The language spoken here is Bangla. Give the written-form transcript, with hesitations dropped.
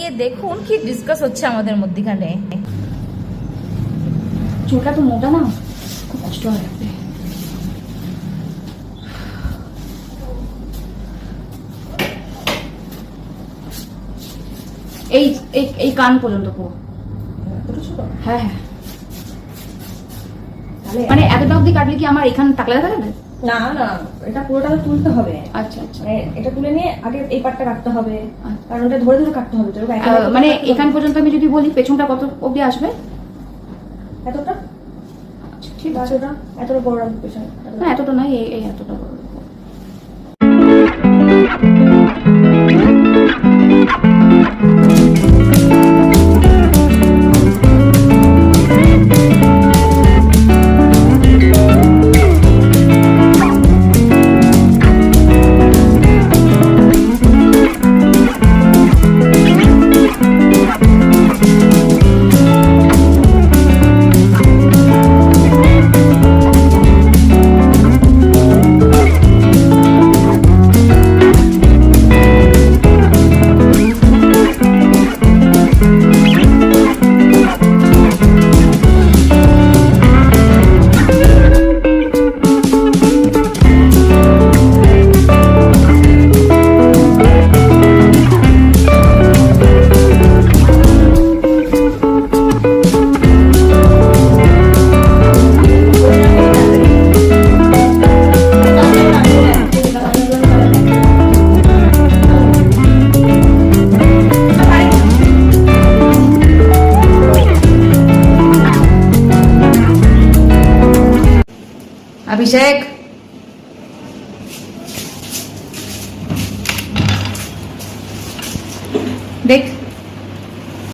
গিয়ে দেখুন কি ডিসকাস হচ্ছে আমাদের মধ্যখানে। চুলটা তো মোটা না, খুব কষ্ট হয় রাখতে। এই এই কান পর্যন্ত পুরো। হ্যাঁ হ্যাঁ, মানে এতটা অব্দি কাটলে কি আমার এখানে টাকলা দেখা যাবে? না না, এটা পুরোটা তুলতে হবে। আচ্ছা আচ্ছা, এটা তুলে নিয়ে আগে এই পাটটা কাটতে হবে, কারণ ওটা ধরে ধরে কাটতে হবে। মানে এখান পর্যন্ত আমি যদি বলি পেছনটা কত অব্দি আসবে? এতটা ঠিক আছে, ওটা এতটা বড় রাখবে পেছনে। না এতটা নয়, এই এতটা বড়। अभिषेक